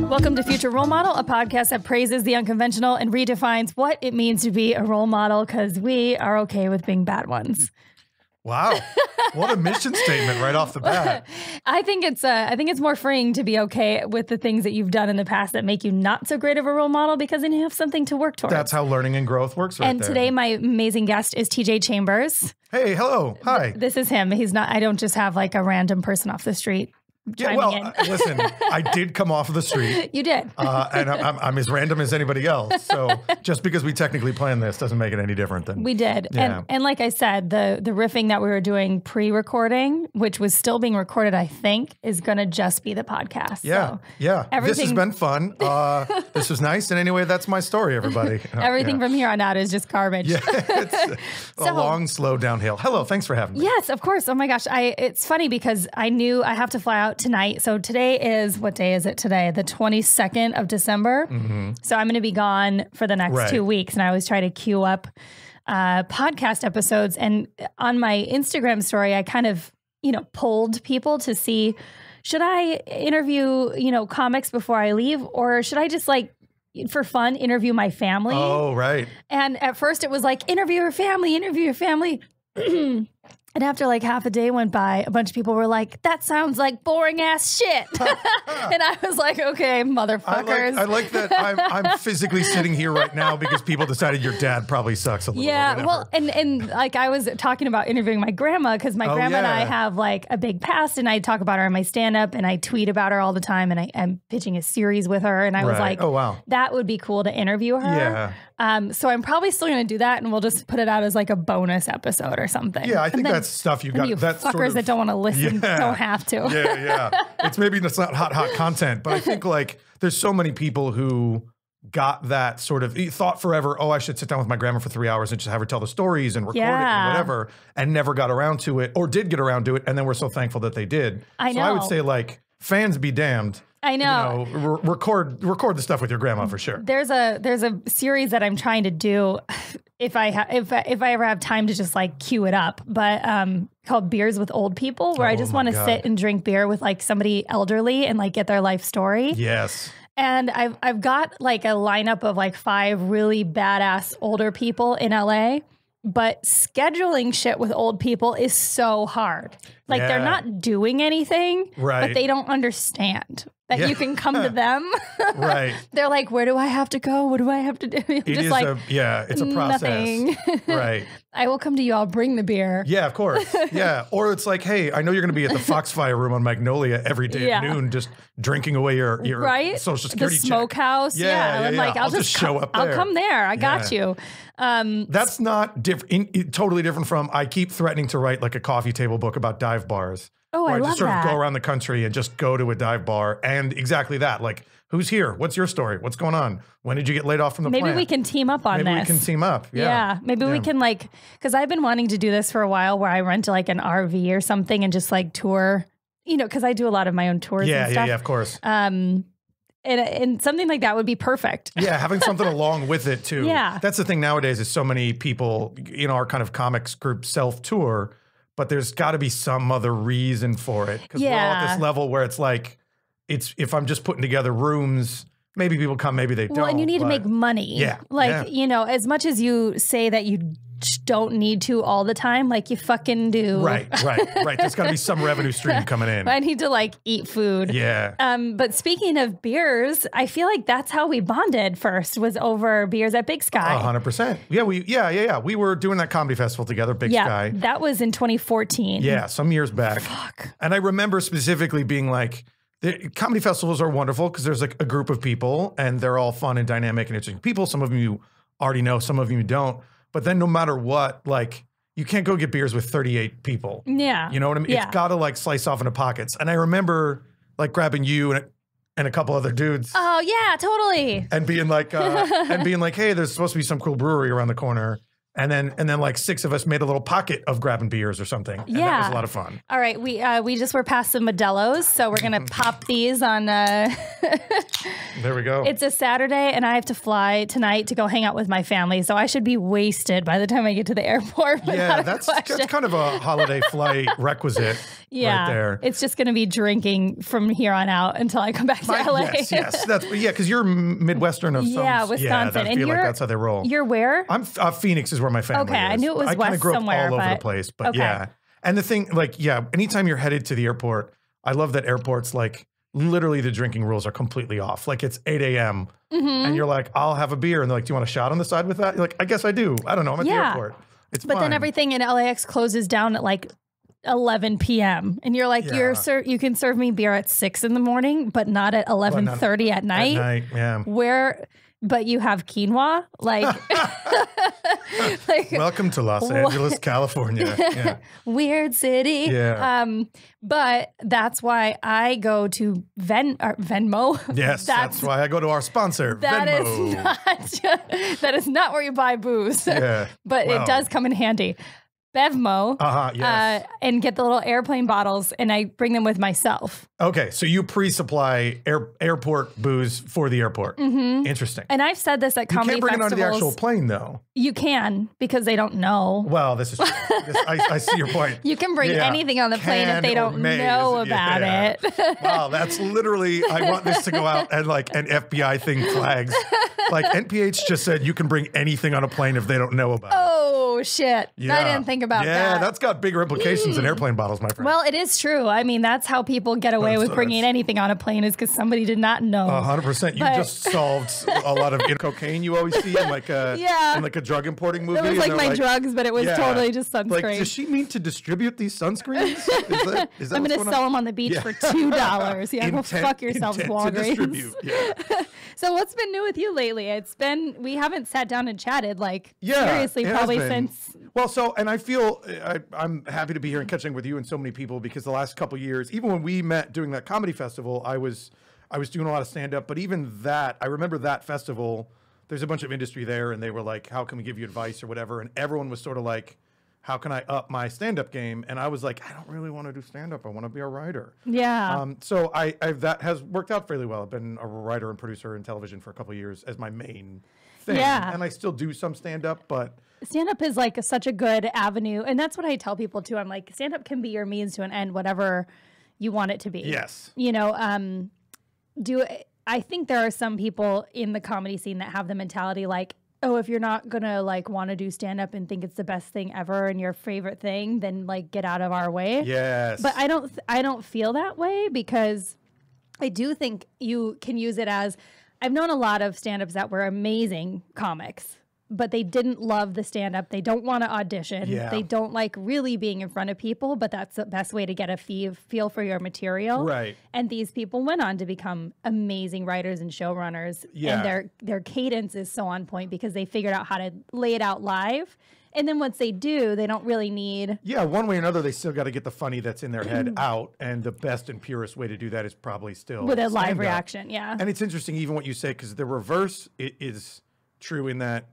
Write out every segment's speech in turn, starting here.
Welcome to Future Role Model, a podcast that praises the unconventional and redefines what it means to be a role model, because we are okay with being bad ones. Wow. What a mission statement right off the bat. I think it's more freeing to be okay with the things that you've done in the past that make you not so great of a role model, because then you have something to work towards. That's how learning and growth works right and there. Today my amazing guest is TJ Chambers. Hey, hello. Hi. This is him. He's not, I don't just have like a random person off the street. Yeah, well, listen, I did come off of the street. You did. And I'm as random as anybody else. So just because we technically planned this doesn't make it any different than... We did. Yeah. And like I said, the riffing that we were doing pre-recording, which was still being recorded, I think, is going to just be the podcast. Yeah, so yeah. This has been fun. This was nice. And anyway, that's my story, everybody. Everything from here on out is just garbage. Yeah, it's a long, slow downhill. Hello, thanks for having me. Yes, of course. Oh my gosh. It's funny because I knew I have to fly out tonight. So today is, what day is it today? The 22nd of December. Mm-hmm. So I'm going to be gone for the next 2 weeks. And I always try to queue up podcast episodes. And on my Instagram story, I kind of, polled people to see, should I interview, comics before I leave? Or should I just for fun, interview my family? Oh, right. And at first it was like, interview your family. And after like half a day went by, a bunch of people were like, that sounds like boring ass shit. And I was like, okay, motherfuckers. I like that I'm physically sitting here right now because people decided your dad probably sucks a little bit. Yeah, well, and like I was talking about interviewing my grandma, because my grandma and I have like a big past, and I talk about her in my stand-up, and I tweet about her all the time, and I'm pitching a series with her, and I was like, oh, wow, that would be cool to interview her. Yeah. So I'm probably still going to do that, and we'll just put it out as like a bonus episode or something. Yeah, I think that's stuff you got. You that fuckers sort of, that don't want to listen don't have to. Yeah. It's maybe it's not hot content, but I think like there's so many people who got that sort of thought forever, oh, I should sit down with my grandma for 3 hours and just have her tell the stories and record it and whatever, and never got around to it, or did get around to it, and then we're so thankful that they did. I know. So I would say like fans be damned. I know. Record the stuff with your grandma for sure. There's a series that I'm trying to do if I ever have time to just like queue it up, but called Beers with Old People, where I just want to sit and drink beer with like somebody elderly and like get their life story. Yes. And I've got like a lineup of like 5 really badass older people in LA. But scheduling shit with old people is so hard. Like they're not doing anything, but they don't understand that you can come to them. Right. They're like, where do I have to go? What do I have to do? It's a process. Nothing. Right. I will come to you. I'll bring the beer. Yeah, of course. Yeah. Or it's like, hey, I know you're going to be at the Foxfire room on Magnolia every day at noon, just drinking away your Social Security the smokehouse. Yeah. I'm like, I'll just show up there. I'll come there. I got you. That's not totally different from, I keep threatening to write like a coffee table book about dive bars. Oh, I love that. Just sort of go around the country and just go to a dive bar and exactly that. Like, who's here? What's your story? What's going on? When did you get laid off from the plant? Maybe we can team up on this. Maybe we can team up. Yeah. Maybe we can because I've been wanting to do this for a while, where I rent like an RV or something and just like tour, because I do a lot of my own tours and stuff. Yeah, of course. And something like that would be perfect. Yeah, having something along with it too. Yeah. That's the thing nowadays is so many people, our kind of comics group self-tour, but there's got to be some other reason for it. Because we're all at this level where it's like, if I'm just putting together rooms, maybe people come, maybe they don't. Well, and you need to make money. Yeah. As much as you say that you don't need to all the time, like you fucking do. Right. There's got to be some revenue stream coming in. I need to like eat food. Yeah. But speaking of beers, I feel like that's how we bonded first, was over beers at Big Sky. 100%. Yeah. We were doing that comedy festival together, Big Sky. That was in 2014. Yeah, some years back. Fuck. And I remember specifically being like, the comedy festivals are wonderful because there's like a group of people and they're all fun and dynamic and interesting people. Some of them you already know, some of you don't. But then no matter what, like, you can't go get beers with 38 people. Yeah. You know what I mean? Yeah. It's got to like slice off into pockets. And I remember like grabbing you and a couple other dudes. Oh yeah, totally. And being like, hey, there's supposed to be some cool brewery around the corner. And then like 6 of us made a little pocket of grabbing beers or something. And that was a lot of fun. All right. We just were past the Modelo's, so we're going to pop these on. There we go. It's a Saturday, and I have to fly tonight to go hang out with my family, so I should be wasted by the time I get to the airport. Yeah, that's kind of a holiday flight requisite right there. It's just going to be drinking from here on out until I come back to LA. Yes. Because you're Midwestern of Wisconsin. Yeah, I feel like that's how they roll. You're where? I'm Phoenix is where my family is. Okay, I knew it was I west grew up somewhere. all over the place, but yeah. And the thing, like, anytime you're headed to the airport, I love that airports, like, literally the drinking rules are completely off. Like, it's 8 a.m. And you're like, I'll have a beer. And they're like, do you want a shot on the side with that? You're like, I guess I do. I don't know. I'm at the airport. It's fine. But then everything in LAX closes down at like 11 p.m. And you're like, you can serve me beer at 6 in the morning, but not at 11:30 at night. At night, yeah. But you have quinoa, like, welcome to Los Angeles, California. Yeah. Weird city. Yeah. But that's why I go to Venmo. Yes, that's why I go to our sponsor, Venmo. That is not where you buy booze. Yeah. But it does come in handy. Bevmo, yes. And get the little airplane bottles, and I bring them with myself. Okay, so you pre-supply airport booze for the airport. Interesting. And I've said this at comedy festivals. You can't bring it onto the actual plane, though. You can, because they don't know. Well, this is true. I see your point. You can bring anything on the plane if they don't know about it. Wow, that's literally, I want this to go out and like an FBI thing flags. Like NPH just said you can bring anything on a plane if they don't know about it. Oh, shit. I didn't think about that. Yeah, that's got bigger implications than airplane bottles, my friend. Well, it is true. I mean, that's how people get away with bringing anything on a plane, is because somebody did not know. 100%. You just solved a lot of cocaine you always see in like a drug importing movie. It was like my drugs, but it was totally just sunscreen. Like, does she mean to distribute these sunscreens? Is that I'm going to sell them on the beach for $2. Yeah, go fuck yourselves, Walgreens. So what's been new with you lately? We haven't sat down and chatted seriously probably since. Well, and I feel I'm happy to be here and catching with you and so many people, because the last couple of years, even when we met doing that comedy festival, I was doing a lot of stand-up, but even that, I remember that festival, there's a bunch of industry there, and they were like, how can we give you advice or whatever, and everyone was sort of like, how can I up my stand-up game? And I was like, I don't really want to do stand-up. I want to be a writer. Yeah. So that has worked out fairly well. I've been a writer and producer in television for a couple of years as my main thing. Yeah. And I still do some stand-up, but stand-up is like such a good avenue. And that's what I tell people too. I'm like, stand-up can be your means to an end, whatever you want it to be. Yes. You know, I think there are some people in the comedy scene that have the mentality like, oh, if you're not gonna like want to do stand-up and think it's the best thing ever and your favorite thing, then like get out of our way. Yes. But I don't feel that way, because I do think you can use it as, I've known a lot of stand-ups that were amazing comics, but they didn't love the stand-up. They don't want to audition. Yeah. They don't like really being in front of people, but that's the best way to get a feel for your material. Right. And these people went on to become amazing writers and showrunners. Yeah. And their cadence is so on point because they figured out how to lay it out live. And then once they do, they don't really need... Yeah, one way or another, they still got to get the funny that's in their head out. And the best and purest way to do that is probably still with a live reaction, yeah. And it's interesting, even what you say, because the reverse is true in that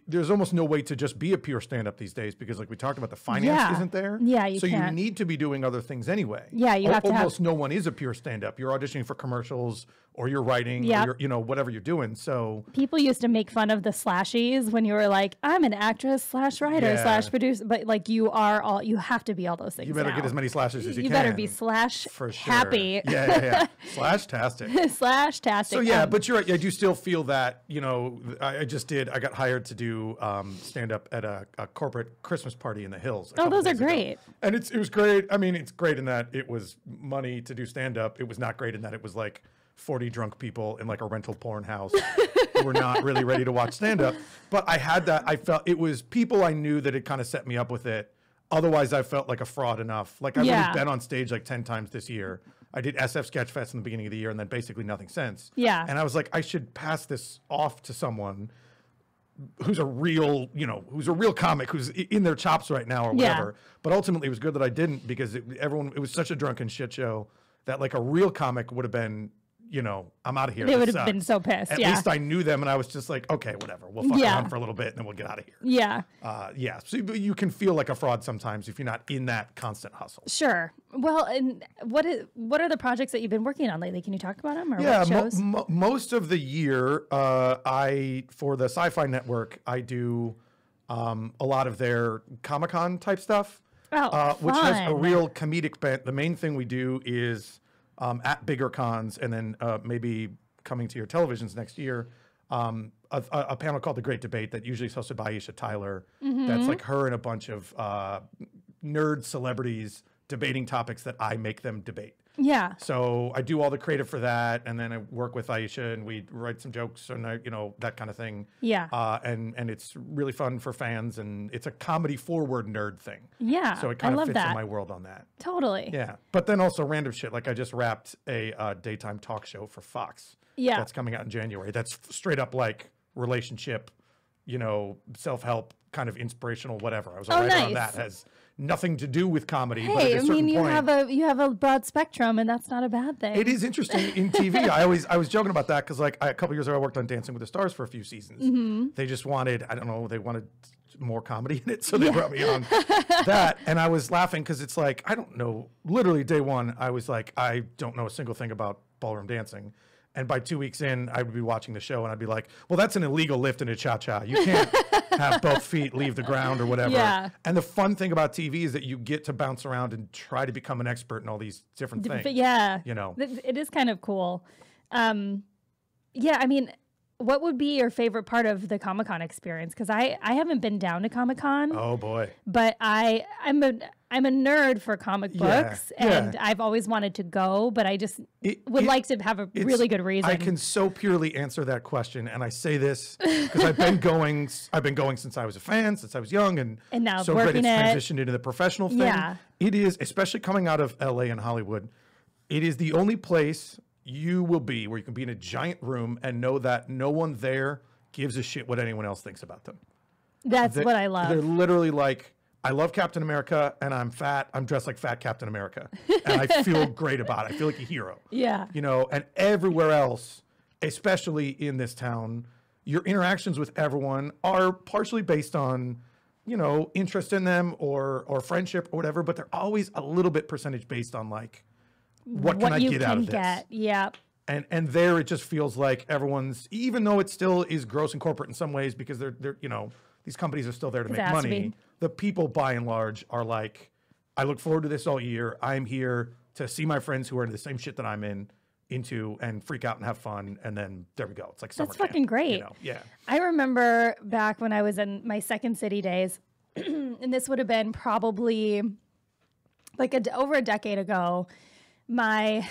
there's almost no way to just be a pure stand-up these days, because like we talked about, the finance isn't there. Yeah, you can't. You need to be doing other things anyway. Yeah, you have to almost no one is a pure stand-up. You're auditioning for commercials, or you're writing, or you're, whatever you're doing. So people used to make fun of the slashies when you were like, I'm an actress / writer / producer, but like you have to be all those things. You better get as many slashes as you can. You better be for sure. Happy. Yeah. Slash-tastic. Slash-tastic. So yeah, but you're right. I do still feel that, I got hired to do stand-up at a corporate Christmas party in the Hills. Oh, those are great. And it was great. I mean, it's great in that it was money to do stand-up. It was not great in that it was like 40 drunk people in like a rental porn house who were not really ready to watch stand-up. But I had that. I felt it was people I knew that had kind of set me up with it. Otherwise, I felt like a fraud enough. Like I've only been on stage like 10 times this year. I did SF Sketchfest in the beginning of the year and then basically nothing since. Yeah. And I was like, I should pass this off to someone who's a real comic, who's in their chops right now or whatever. But ultimately it was good that I didn't, because it was such a drunken shit show that like a real comic would have been you know, I'm out of here. They would have been so pissed. At least I knew them, and I was just like, okay, whatever. We'll fuck around for a little bit, and then we'll get out of here. Yeah. Yeah. So you can feel like a fraud sometimes if you're not in that constant hustle. Sure. Well, and what are the projects that you've been working on lately? Can you talk about them? Or Yeah, what shows? most of the year, for the Sci-Fi Network, I do a lot of their Comic-Con type stuff, which has a real comedic bent. The main thing we do is at bigger cons, and then maybe coming to your televisions next year, a panel called The Great Debate that usually is hosted by Aisha Tyler. That's like her and a bunch of nerd celebrities debating topics that I make them debate. Yeah. So I do all the creative for that, and then I work with Aisha, and we write some jokes and that kind of thing. Yeah. And it's really fun for fans, and it's a comedy forward nerd thing. Yeah. So it kind of fits in my world on that. Totally. Yeah. But then also random shit. Like I just wrapped a daytime talk show for Fox. Yeah. That's coming out in January. That's straight up like relationship, self-help, kind of inspirational, whatever. I was a writer on that. Has nothing to do with comedy. Hey, but at a certain point, you have a broad spectrum, and that's not a bad thing. it is interesting in TV. I was joking about that because a couple years ago I worked on Dancing with the Stars for a few seasons. They just wanted, I don't know, they wanted more comedy in it, so they brought me on that. And I was laughing because it's like, I don't know, literally day one, I was like, I don't know a single thing about ballroom dancing. And by 2 weeks in, I would be watching the show and I'd be like, well, that's an illegal lift in a cha-cha. You can't have both feet leave the ground or whatever. Yeah. And the fun thing about TV is that you get to bounce around and try to become an expert in all these different things. Yeah. It is kind of cool. Yeah, I mean, what would be your favorite part of the Comic-Con experience? Because I haven't been down to Comic-Con. Oh, boy. But I'm a nerd for comic books, and I've always wanted to go, but I just would like to have a really good reason. I can so purely answer that question, and I say this because I've been going since I was a fan, since I was young, and now so great it's transitioned into the professional thing. Yeah. It is, especially coming out of LA and Hollywood, it is the only place you will be where you can be in a giant room and know that no one there gives a shit what anyone else thinks about them. That's what I love. They're literally like, I love Captain America, and I'm fat. I'm dressed like fat Captain America, and I feel great about it. I feel like a hero. Yeah. And everywhere else, especially in this town, your interactions with everyone are partially based on, interest in them or friendship or whatever, but they're always a little bit percentage based on like, what can I get out of this? Yeah. And there it just feels like everyone's, even though it still is gross and corporate in some ways because they're these companies are still there to make money. The people by and large are like, I look forward to this all year. I'm here to see my friends who are into the same shit that I'm into and freak out and have fun. And then there we go. It's like summer That's camp, fucking great. Yeah. I remember back when I was in my Second City days, and this would have been probably like over a decade ago. My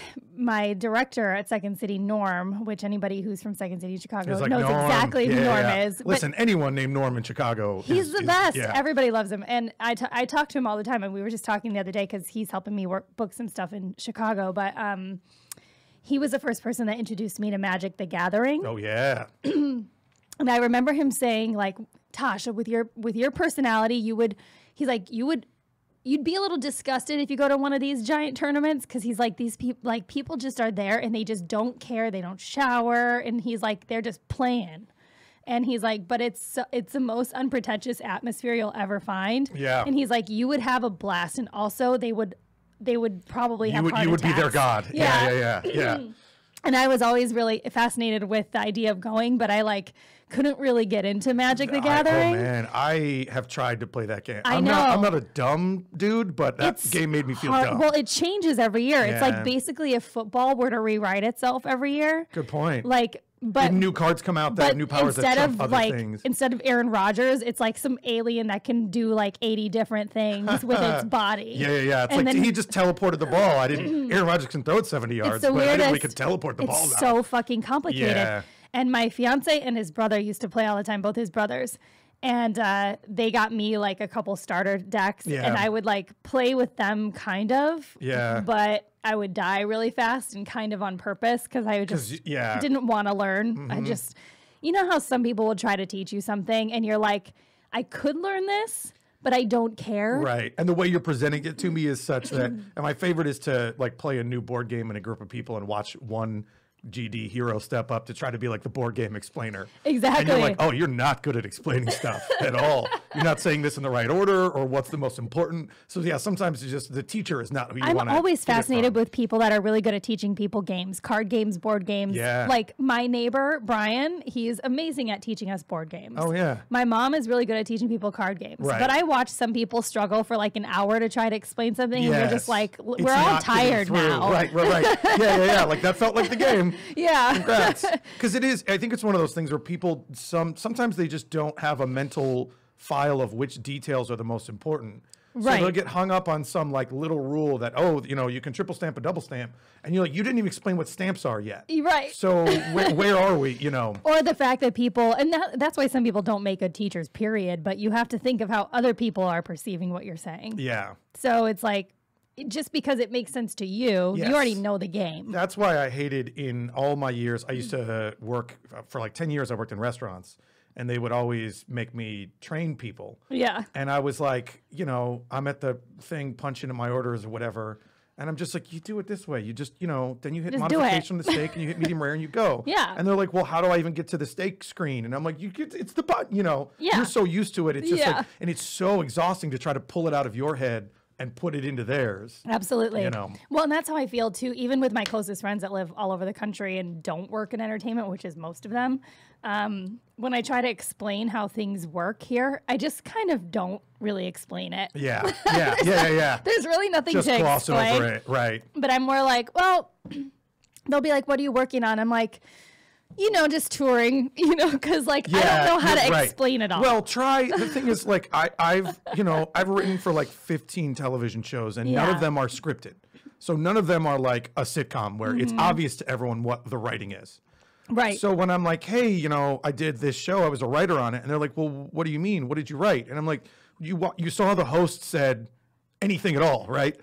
director at Second City, Norm, which anybody who's from Second City, Chicago, knows exactly who Norm is. Listen, anyone named Norm in Chicago, he's the best. Everybody loves him, and I talk to him all the time. And we were just talking the other day because he's helping me book some stuff in Chicago. But he was the first person that introduced me to Magic: The Gathering. Oh yeah. And I remember him saying, like, Tasha, with your personality, you'd be a little disgusted if you go to one of these giant tournaments because he's like, these people just are there and they just don't care. They don't shower. And he's like, they're just playing. And he's like, but it's the most unpretentious atmosphere you'll ever find. Yeah. And he's like, you would have a blast. And also they would probably have heart you would attacks. be their god. Yeah. And I was always really fascinated with the idea of going, but I couldn't really get into Magic: The Gathering. Oh man, I have tried to play that game. I'm not a dumb dude, but that game made me feel dumb. Well, it changes every year. Yeah. It's like basically if football were to rewrite itself every year. Good point. But new cards come out that have new powers that trump other things. Instead of Aaron Rodgers, it's like some alien that can do 80 different things with its body. Yeah. It's like he just teleported the ball. Aaron Rodgers can throw it 70 yards, but I didn't know he could teleport the ball. It's so fucking complicated. Yeah. And my fiance and his brother used to play all the time, both his brothers. And they got me a couple starter decks, and I would play with them kind of. Yeah. But I would die really fast and kind of on purpose because I just didn't want to learn. Mm-hmm. I just, how some people will try to teach you something and you're like, I could learn this, but I don't care. Right. And the way you're presenting it to me is such that, and my favorite is to play a new board game in a group of people and watch one GD hero step up to try to be like the board game explainer. Exactly. And you're like, oh, you're not good at explaining stuff at all. You're not saying this in the right order or what's the most important. So yeah, sometimes it's just the teacher is not who you want to. I'm always fascinated with people that are really good at teaching people games, card games, board games. Yeah. Like my neighbor, Brian, he's amazing at teaching us board games. Oh yeah. My mom is really good at teaching people card games. Right. But I watch some people struggle for like an hour to try to explain something and you're just like, It's we're all not tired getting through. now. Right. Yeah. Like that felt like the game. Yeah. Congrats. Because it is, I think it's one of those things where people, sometimes they just don't have a mental file of which details are the most important. So Right. they'll get hung up on some like little rule that, oh, you know, you can triple stamp a double stamp. And you're like, you didn't even explain what stamps are yet. Right. So where are we, you know? Or the fact that people, and that's why some people don't make good teachers, period. But you have to think of how other people are perceiving what you're saying. Yeah. So it's like, just because it makes sense to you, Yes. you already know the game. That's why I hated in all my years. I used to work for like 10 years. I worked in restaurants and they would always make me train people. Yeah. And I was like, you know, I'm at the thing punching in my orders or whatever. And I'm just like, you do it this way. You just, you know, then you hit Just modification on the steak and you hit medium rare and you go. Yeah. And they're like, well, how do I even get to the steak screen? And I'm like, it's the button, you know. Yeah. You're so used to it. It's just Yeah. like, and it's so exhausting to try to pull it out of your head and put it into theirs. Absolutely. You know. Well, and that's how I feel too, even with my closest friends that live all over the country and don't work in entertainment, which is most of them. When I try to explain how things work here, I just kind of don't really explain it. Yeah. There's really nothing Just to gloss explain. over it, right? But I'm more like, well, they'll be like, what are you working on? I'm like, you know, just touring, you know, because like I don't know how to right. explain it all. Well, the thing is, like, I've written for like 15 television shows, and none Yeah. of them are scripted. So none of them are like a sitcom where it's obvious to everyone what the writing is. Right. So when I'm like, hey, you know, I did this show, I was a writer on it, and they're like, well, what do you mean? What did you write? And I'm like, you saw the host said anything at all, right?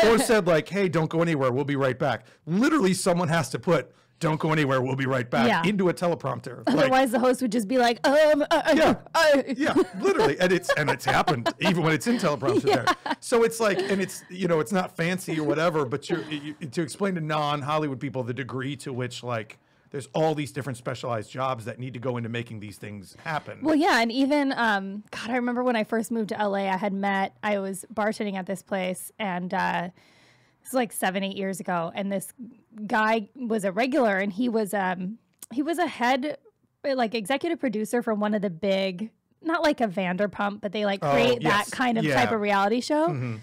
or said like, hey, don't go anywhere, we'll be right back. Literally, someone has to put "don't go anywhere, we'll be right back" Yeah. into a teleprompter. Otherwise, the host would just be like, Yeah, literally, and it's happened even when it's in teleprompter there. So it's like, and it's, you know, it's not fancy or whatever, but to explain to non-Hollywood people the degree to which like there's all these different specialized jobs that need to go into making these things happen. Well, yeah, and even God, I remember when I first moved to LA, I was bartending at this place, and it's like 7-8 years ago, and this guy was a regular, and he was a head, like, executive producer for one of the big, not like a Vanderpump, but they like create yes. that kind of type of reality show.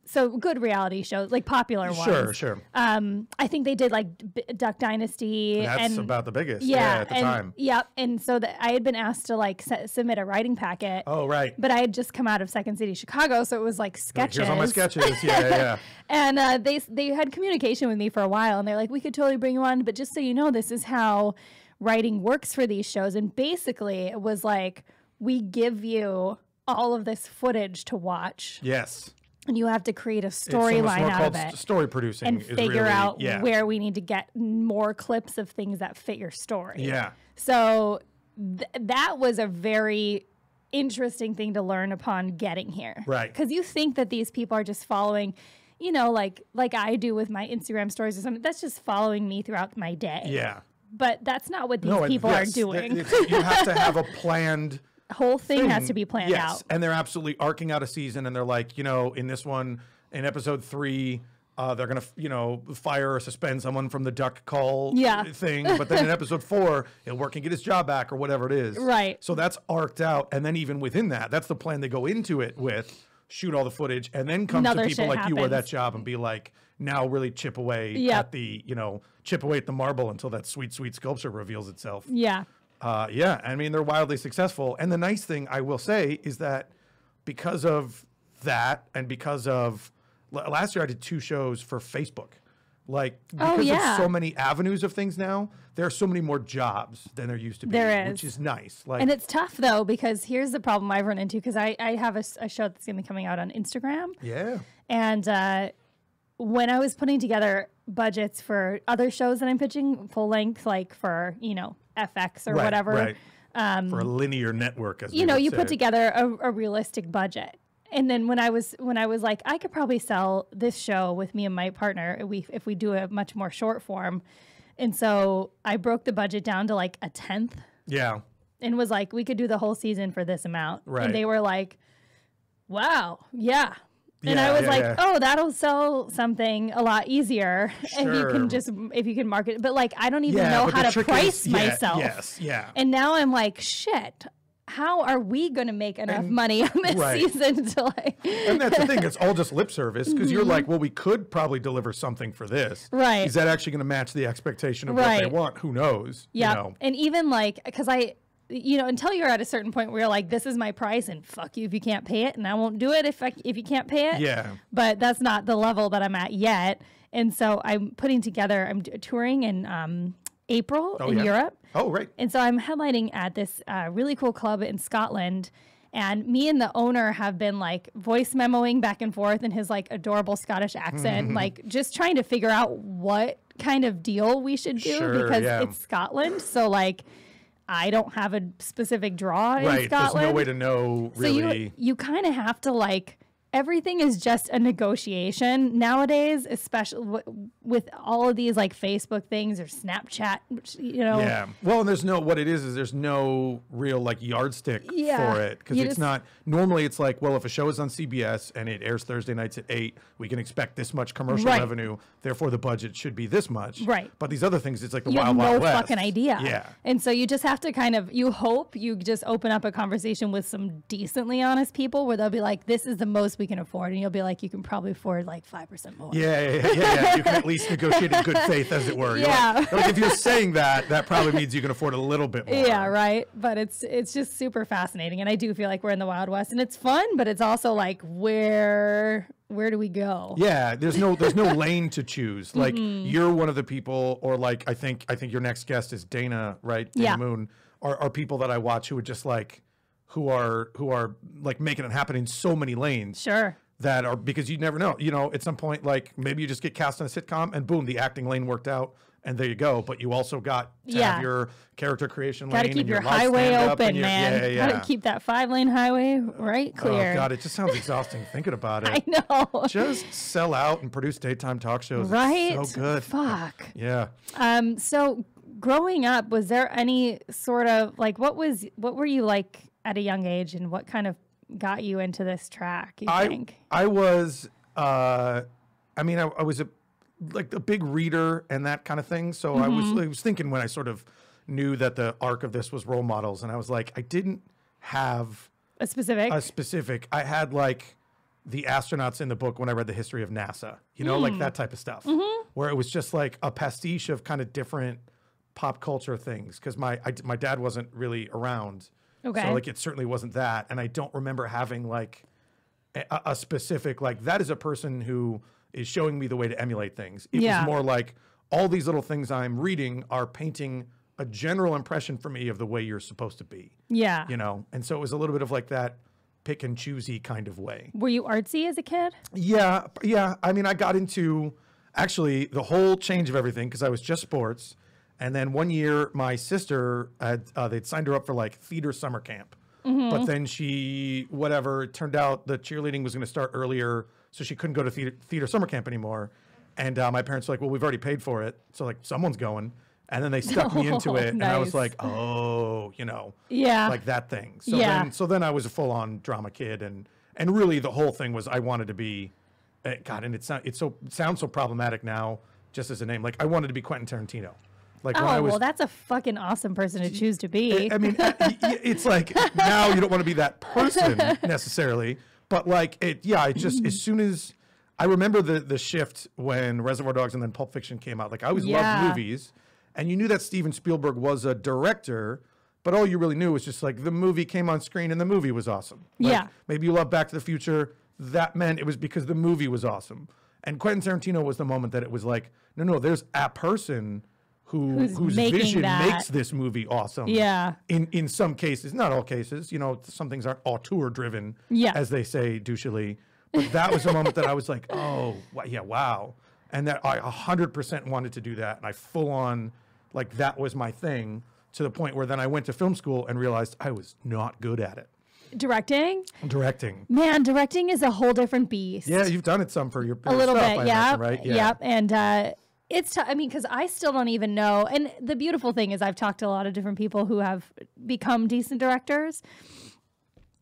So good reality shows, like popular ones. Sure. I think they did like Duck Dynasty. That's about the biggest. At the time. Yep. And so I had been asked to like submit a writing packet. Oh, right. But I had just come out of Second City, Chicago, so it was like sketches. Here's all my sketches. Yeah. And they had communication with me for a while, and they're like, we could totally bring you on, but just so you know, this is how writing works for these shows. And basically, it was like, we give you all of this footage to watch. Yes. And you have to create a storyline out of it. Story producing and is figure really, out where we need to get more clips of things that fit your story. Yeah. So that was a very interesting thing to learn upon getting here. Right. Because you think that these people are just following, you know, like I do with my Instagram stories or something. That's just following me throughout my day. Yeah. But that's not what these people are doing. You have to have a planned whole thing has to be planned out. And they're absolutely arcing out a season, and they're like, you know, in this one, in episode 3, they're gonna, you know, fire or suspend someone from the duck call thing. But then in episode 4, he'll work and get his job back or whatever it is. Right. So that's arced out, and then even within that, that's the plan they go into it with. Shoot all the footage, and then come to people like you or that job and be like, now really chip away at the, you know, chip away at the marble until that sweet, sweet sculpture reveals itself. Yeah. I mean, they're wildly successful. And the nice thing I will say is that because of that, and because of last year I did 2 shows for Facebook. Like, because of so many avenues of things now, there are so many more jobs than there used to be, which is nice. Like, and it's tough, though, because here's the problem I've run into, because I have a show that's going to be coming out on Instagram. Yeah. And when I was putting together budgets for other shows that I'm pitching, full length, like for, you know, FX or whatever. Right. For a linear network, as you know, you put together a realistic budget. And then when I was like, I could probably sell this show with me and my partner if we do a much more short form. And so I broke the budget down to like a 10th. Yeah. And was like, we could do the whole season for this amount. Right. And they were like, wow, yeah. And I was like, oh, that'll sell something a lot easier if you can market it. But like, I don't even know how to price myself. Yes, yeah. And now I'm like, shit, how are we going to make enough money on this season to like? And that's the thing. It's all just lip service because you're like, well, we could probably deliver something for this. Right. Is that actually going to match the expectation of what they want? Who knows? Yeah. You know? And even like, because until you're at a certain point where you're like, this is my price and fuck you if you can't pay it. And I won't do it if you can't pay it. Yeah. But that's not the level that I'm at yet. And so I'm touring in April in Europe. Oh, right. And so I'm headlining at this really cool club in Scotland. And me and the owner have been like voice memoing back and forth in his like adorable Scottish accent, like just trying to figure out what kind of deal we should do because it's Scotland. So like, I don't have a specific draw in Scotland. There's no way to know really. So you kind of have to like, everything is just a negotiation nowadays, especially with all of these like Facebook things or Snapchat, Yeah. Well, and there's no real like yardstick for it because it's not, normally it's like, well, if a show is on CBS and it airs Thursday nights at 8, we can expect this much commercial revenue. Therefore, the budget should be this much. Right. But these other things, it's like the you Wild have Wild no West. fucking idea. Yeah. And so you just have to you hope you just open up a conversation with some decently honest people where they'll be like, this is the most we can afford. And you'll be like, you can probably afford like 5% more. Yeah. You can at least negotiate in good faith, as it were. Like, if you're saying that probably means you can afford a little bit more. Yeah, right. But it's just super fascinating. And I do feel like we're in the Wild West and it's fun, but it's also like, where do we go? Yeah, there's no lane to choose. Like you're one of the people, or like I think your next guest is Dana, right? Dana Moon, are people that I watch who are just like who are like making it happen in so many lanes. Sure. That are, because you never know. At some point, like maybe you just get cast on a sitcom and boom, the acting lane worked out and there you go. But you also got to have your character creation lane. Got to keep your highway open, man. Got to keep that 5-lane highway clear. Oh God, it just sounds exhausting thinking about it. I know. Just sell out and produce daytime talk shows. Right? It's so good. Fuck. Yeah. So growing up, was there any sort of like what were you like at a young age, and what kind of got you into this track, you think? I was I was a big reader and that kind of thing. So I was thinking when I sort of knew that the arc of this was role models, and I was like, I didn't have a specific. I had like the astronauts in the book when I read the history of NASA, like that type of stuff, where it was just like a pastiche of kind of different pop culture things. Cause my dad wasn't really around. Okay. So like it certainly wasn't that. And I don't remember having like a specific, like that is a person who is showing me the way to emulate things. It was more like all these little things I'm reading are painting a general impression for me of the way you're supposed to be. Yeah. And so it was a little bit of like that pick and choosy kind of way. Were you artsy as a kid? Yeah. I mean, I got into actually the whole change of everything because I was just sports. And then one year, my sister, they'd signed her up for like theater summer camp. But then it turned out the cheerleading was going to start earlier, so she couldn't go to theater summer camp anymore. And my parents were like, well, we've already paid for it. So like someone's going. And then they stuck me into it. Nice. And I was like, like that thing. So then I was a full on drama kid. And really the whole thing was I wanted to be, God, and it sounds so problematic now just as a name. Like I wanted to be Quentin Tarantino. Like well, that's a fucking awesome person to choose to be. I mean, it's like now you don't want to be that person necessarily, but like as soon as I remember the shift when Reservoir Dogs and then Pulp Fiction came out, like I always loved movies, and you knew that Steven Spielberg was a director, but all you really knew was just like the movie came on screen and the movie was awesome. Like, maybe you love Back to the Future. That meant it was because the movie was awesome. And Quentin Tarantino was the moment that it was like, no, there's a person whose vision makes this movie awesome. Yeah. In some cases, not all cases, some things aren't auteur driven, as they say douchily. But that was a moment that I was like, oh, wow. And that I 100% wanted to do that. And I full on, like, that was my thing, to the point where then I went to film school and realized I was not good at it. Directing? Man, directing is a whole different beast. Yeah, you've done it some for your a little stuff, bit, I imagine, right? Yeah. And It's I mean, because I still don't even know. And the beautiful thing is I've talked to a lot of different people who have become decent directors.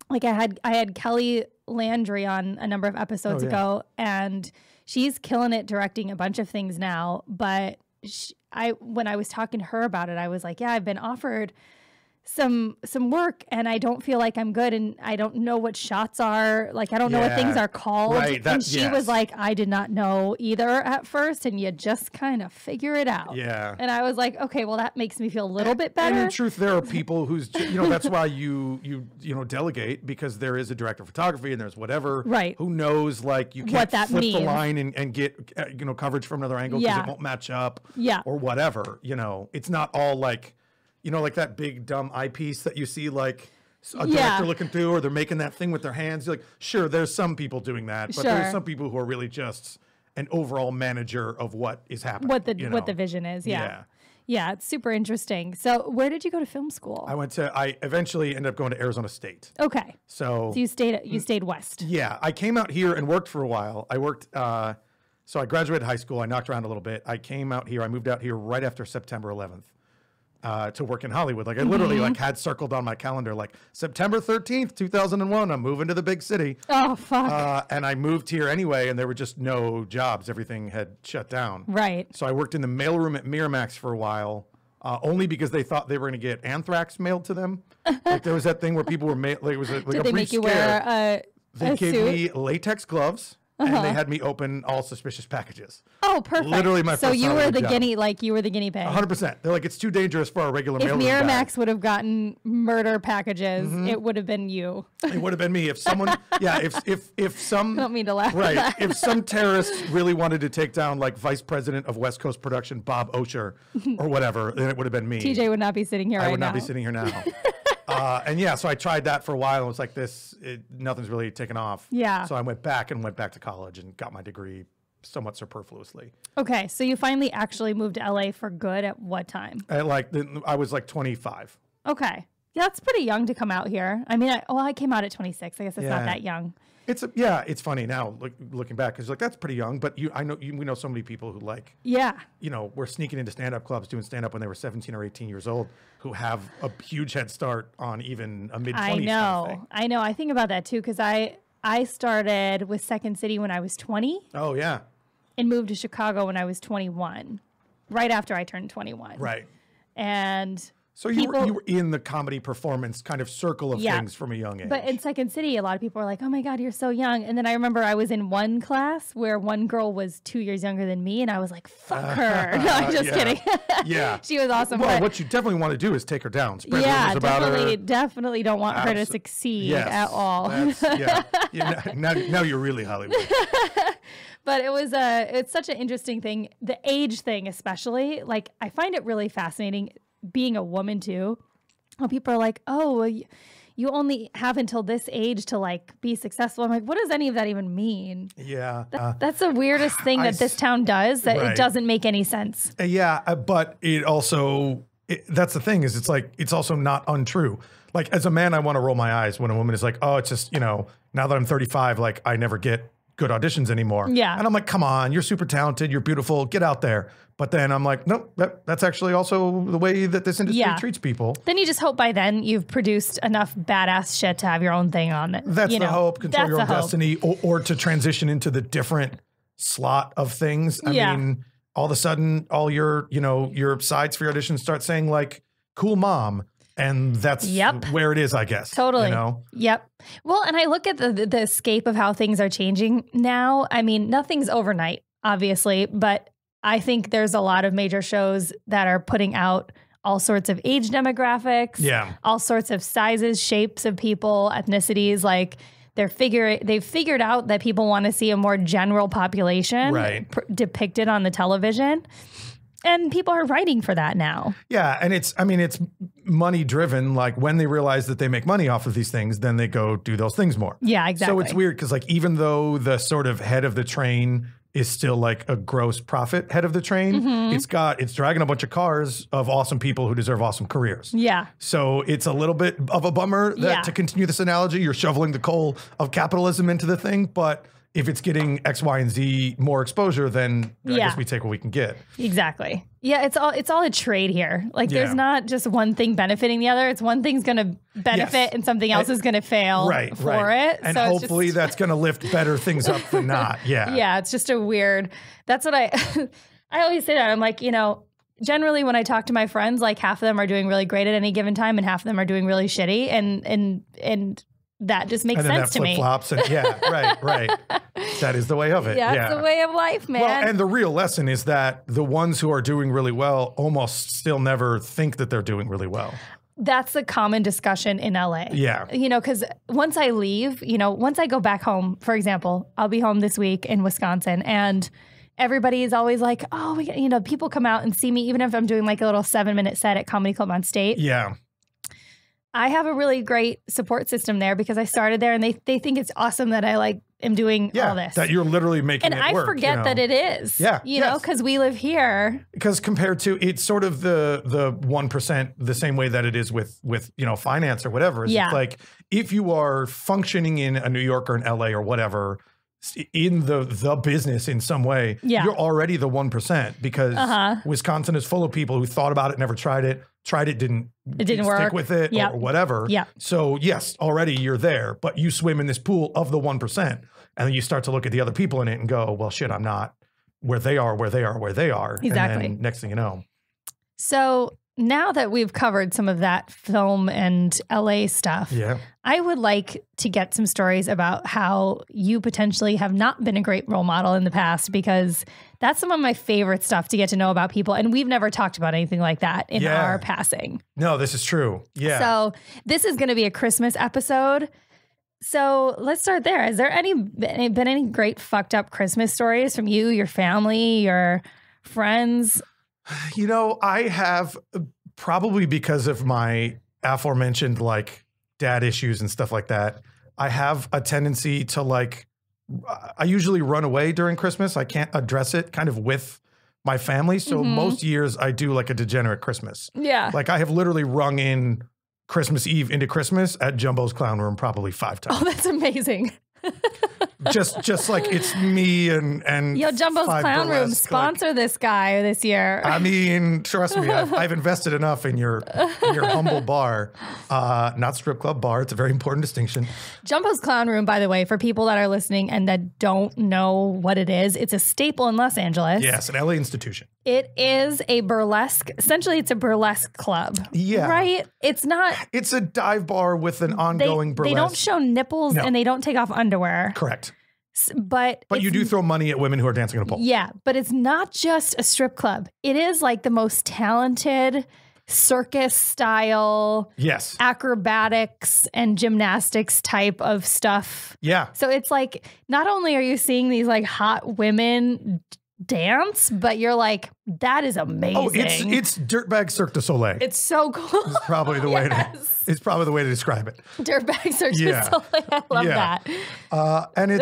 Like I had Kelly Landry on a number of episodes ago, and she's killing it directing a bunch of things now. But when I was talking to her about it, I was like, yeah, I've been offered some work and I don't feel like I'm good and I don't know what shots are. Like, I don't know what things are called. Right, and she was like, I did not know either at first, and you just kind of figure it out. Yeah. And I was like, okay, well, that makes me feel a little bit better. And in truth, there are people who's, that's why you delegate, because there is a director of photography and there's whatever. Right. Who knows, like, you can't flip the line and get, coverage from another angle because it won't match up. Yeah. Or whatever, It's not all like, like that big dumb eyepiece that you see, like a director looking through, or they're making that thing with their hands. You're like, sure, there's some people doing that, but there's some people who are really just an overall manager of what is happening. What the vision is. Yeah. Yeah, it's super interesting. So where did you go to film school? I eventually ended up going to Arizona State. Okay. So you stayed west. Yeah. I came out here and worked for a while. I worked, so I graduated high school. I knocked around a little bit. I came out here. I moved out here right after September 11th. To work in Hollywood. Like I literally had circled on my calendar, like September 13th, 2001, I'm moving to the big city. Oh, fuck. And I moved here anyway, and there were just no jobs. Everything had shut down. Right. So I worked in the mailroom at Miramax for a while, only because they thought they were going to get anthrax mailed to them. Like there was that thing where people were, it was like Did a they brief make you scare. wear They gave suit? me latex gloves. And they had me open all suspicious packages. Oh, perfect. Literally my first So you were the job. you were the guinea pig. 100%. They're like, it's too dangerous for our regular mail. If Miramax would have gotten murder packages, it would have been you. It would have been me. If someone, if some, I don't mean to laugh. Right. If some terrorist really wanted to take down like Vice President of West Coast Production, Bob Osher, or whatever, then it would have been me. TJ would not be sitting here right now. I would not be sitting here now. So I tried that for a while and was like, nothing's really taken off. Yeah. So I went back to college and got my degree somewhat superfluously. Okay. So you finally actually moved to LA for good at what time? I was like 25. Okay. Yeah, that's pretty young to come out here. I mean, I came out at 26. I guess it's not that young. It's funny now looking back, because like that's pretty young. But we know so many people who were sneaking into stand-up clubs doing stand-up when they were 17 or 18 years old, who have a huge head start on even a mid-20s. I know. I think about that too, because I started with Second City when I was 20. Oh yeah. And moved to Chicago when I was 21, right after I turned 21. Right. And so you were in the comedy performance kind of circle of things from a young age. But in Second City, a lot of people were like, oh my God, you're so young. And then I remember I was in one class where one girl was 2 years younger than me. And I was like, fuck her. No, I'm just kidding. Yeah. She was awesome. Well, what you definitely want to do is take her down. Spread rumors about her. Definitely don't want her to succeed at all. Now you're really Hollywood. But it's such an interesting thing. The age thing, especially, like I find it really fascinating being a woman too. How people are like, oh, well, you only have until this age to like be successful. I'm like, what does any of that even mean? Yeah. That's the weirdest thing that this town does, that it doesn't make any sense. But it also, that's the thing, is it's like, it's also not untrue. Like as a man, I want to roll my eyes when a woman is like, oh, it's just, now that I'm 35, like I never get good auditions anymore. Yeah. And I'm like, come on, you're super talented, you're beautiful, get out there. But then I'm like, nope, that's actually also the way that this industry treats people. Then you just hope by then you've produced enough badass shit to have your own thing on it. That's the hope, control your own destiny, or to transition into the different slot of things. I mean, all of a sudden, all your sides for your auditions start saying like, cool mom. And that's where it is, I guess. Totally. Yep. Well, and I look at the scape of how things are changing now. I mean, nothing's overnight, obviously, but I think there's a lot of major shows that are putting out all sorts of age demographics, all sorts of sizes, shapes of people, ethnicities. Like they've figured out that people want to see a more general population depicted on the television. And people are writing for that now. Yeah. And it's money driven. Like when they realize that they make money off of these things, then they go do those things more. Yeah, exactly. So it's weird because like, even though the sort of head of the train is still like a gross profit head of the train, it's dragging a bunch of cars of awesome people who deserve awesome careers. Yeah. So it's a little bit of a bummer that to continue this analogy, you're shoveling the coal of capitalism into the thing, but if it's getting X, Y, and Z more exposure, then I guess we take what we can get. Exactly. Yeah, it's all a trade here. Like there's not just one thing benefiting the other. It's one thing's going to benefit and something else is going to fail for it. And so hopefully that's going to lift better things up than not. Yeah. Yeah, it's just a weird, that's what I always say that. I'm like, you know, generally when I talk to my friends, like half of them are doing really great at any given time and half of them are doing really shitty. And that just makes sense to me. Flops and right. That is the way of it. Yeah, it's the way of life, man. Well, and the real lesson is that the ones who are doing really well almost still never think that they're doing really well. That's a common discussion in LA. Yeah. You know, because once I leave, you know, once I go back home, for example, I'll be home this week in Wisconsin and everybody is always like, oh, you know, people come out and see me, even if I'm doing like a little 7-minute set at Comedy Club on State. Yeah. I have a really great support system there because I started there and they think it's awesome that I like am doing all this. That you're literally making it work. And I forget that it is. Yeah. You know, because we live here. Because compared to, it's sort of the 1%, the same way that it is with you know, finance or whatever. It's like if you are functioning in a New York or an LA or whatever, in the business in some way, you're already the 1% because Wisconsin is full of people who thought about it, never tried it, didn't work, stick with it or whatever. Yeah. So yes, already you're there, but you swim in this pool of the 1%. And then you start to look at the other people in it and go, well, shit, I'm not where they are. Exactly. And then next thing you know. So now that we've covered some of that film and LA stuff, I would like to get some stories about how you potentially have not been a great role model in the past, because that's some of my favorite stuff to get to know about people. And we've never talked about anything like that in our passing. No, this is true. Yeah. So this is going to be a Christmas episode. So let's start there. Has there been any great fucked up Christmas stories from you, your family, your friends? You know, I have, probably because of my aforementioned like dad issues and stuff like that, I have a tendency to like, I usually run away during Christmas. I can't address it kind of with my family. So most years I do like a degenerate Christmas. Yeah. Like I have literally rung in Christmas Eve into Christmas at Jumbo's Clown Room probably 5 times. Oh, that's amazing. just like it's me and Yo, Jumbo's Clown Room, sponsor this guy this year. I mean, trust me, I've invested enough in your humble bar, not strip club bar. It's a very important distinction. Jumbo's Clown Room, by the way, for people that are listening and that don't know what it is, it's a staple in Los Angeles. Yes, an LA institution. It is a burlesque, essentially it's a burlesque club. Yeah. Right? It's not. It's a dive bar with an ongoing burlesque. They don't show nipples and they don't take off underwear. Correct. But you do throw money at women who are dancing on a pole. Yeah, but it's not just a strip club. It is like the most talented circus style, acrobatics and gymnastics type of stuff. Yeah. So it's like, not only are you seeing these like hot women dance, but you're like, that is amazing. Oh, it's dirtbag Cirque Du Soleil. It's so cool. It's probably the way to describe it. Dirtbag Cirque Du Soleil. I love that. And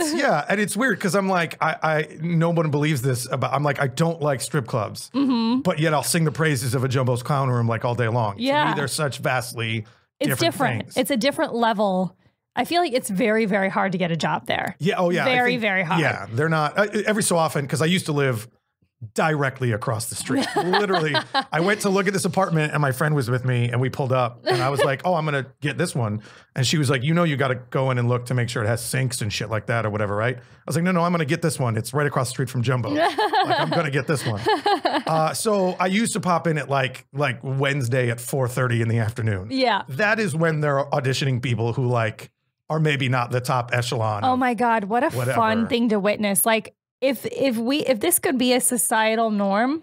it's weird because I'm like, I no one believes this about. I'm like, I don't like strip clubs, but yet I'll sing the praises of a Jumbo's Clown Room like all day long. Yeah, to me, they're such vastly different things. It's a different level. I feel like it's very, very hard to get a job there. Yeah. Oh, yeah. Very, very hard. Yeah. They're not every so often, because I used to live directly across the street. Literally, I went to look at this apartment and my friend was with me and we pulled up and I was like, oh, I'm going to get this one. And she was like, you know, you got to go in and look to make sure it has sinks and shit like that or whatever, right? I was like, no, I'm going to get this one. It's right across the street from Jumbo. Like, I'm going to get this one. So I used to pop in at like Wednesday at 4:30 in the afternoon. Yeah. That is when they're auditioning people who like are maybe not the top echelon. Oh my God, what a fun thing to witness. Like if this could be a societal norm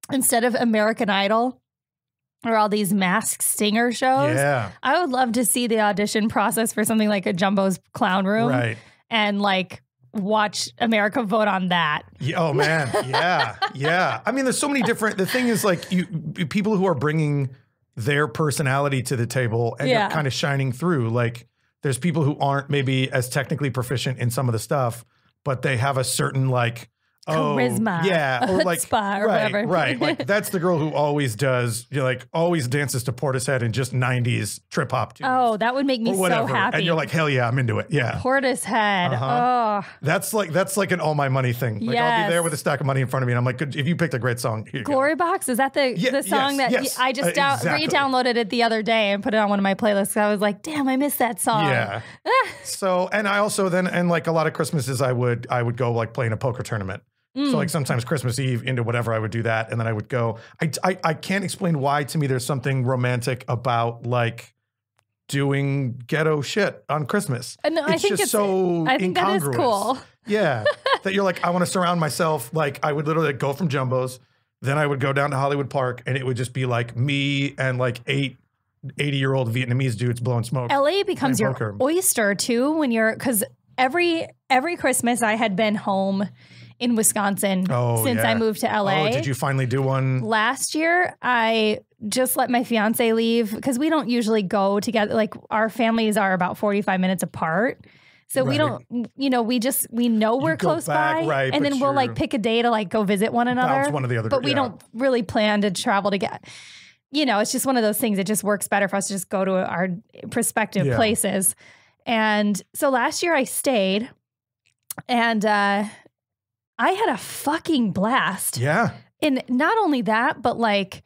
instead of American Idol or all these Masked Singer shows, I would love to see the audition process for something like a Jumbo's Clown Room. Right. And like watch America vote on that. Yeah, oh man. Yeah. I mean, there's so many different, the thing is like people who are bringing their personality to the table and they're kind of shining through. Like, there's people who aren't maybe as technically proficient in some of the stuff, but they have a certain like charisma. Yeah. Or like, chutzpah or whatever. Right. Like that's the girl who always does, like always dances to Portishead and just 90s trip hop tunes. Oh, that would make me so happy. And you're like, hell yeah, I'm into it. Yeah. Portishead. Oh. That's like an all my money thing. Like I'll be there with a stack of money in front of me and I'm like, if you picked a great song, here you Glory go. Box, is that the song that I just re-downloaded it the other day and put it on one of my playlists. I was like, damn, I missed that song. Yeah. So, and I also then, and like a lot of Christmases, I would go like play in a poker tournament. So like sometimes Christmas Eve into whatever, I would do that. And then I would go, I can't explain why to me there's something romantic about like doing ghetto shit on Christmas. No, I think that is cool. Yeah. That you're like, I want to surround myself. Like I would literally go from Jumbo's, then I would go down to Hollywood Park and it would just be like me and like 80-year-old Vietnamese dudes blowing smoke. LA becomes your oyster too when you're, because every Christmas I had been home in Wisconsin since I moved to LA. Oh, did you finally do one? Last year, I just let my fiance leave because we don't usually go together. Like our families are about 45 minutes apart. So we don't, we know we're close by. And then we'll like pick a day to like go visit one another. Bounce one or the other. But we don't really plan to travel together. It's just one of those things. It just works better for us to just go to our prospective places. And so last year I stayed and I had a fucking blast. Yeah. And not only that, but like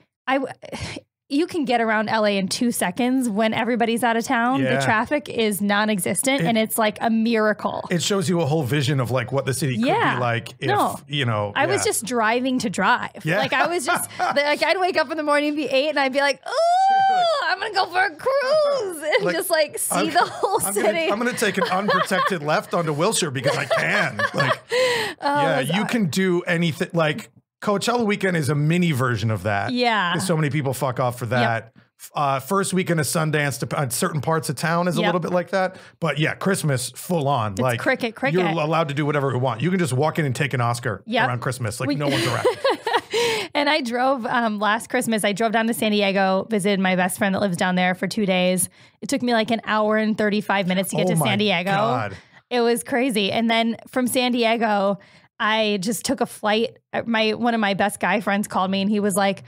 you can get around LA in 2 seconds when everybody's out of town. Yeah. The traffic is non-existent and it's like a miracle. It shows you a whole vision of like what the city could be like if, I was just driving to drive. Yeah. Like I was just like I'd wake up in the morning, be 8 and I'd be like, oh, I'm going to go for a cruise and just like see the whole city. I'm going to take an unprotected left onto Wilshire because I can. Like, you can do anything. Like Coachella weekend is a mini version of that. Yeah. So many people fuck off for that. Yep. First weekend of Sundance, certain parts of town is a little bit like that. But yeah, Christmas full on. It's like cricket. You're allowed to do whatever you want. You can just walk in and take an Oscar around Christmas. Like no one's around. And I drove last Christmas. I drove down to San Diego, visited my best friend that lives down there for 2 days. It took me like an hour and 35 minutes to get to San Diego. God. It was crazy. And then from San Diego, I just took a flight. One of my best guy friends called me and he was like,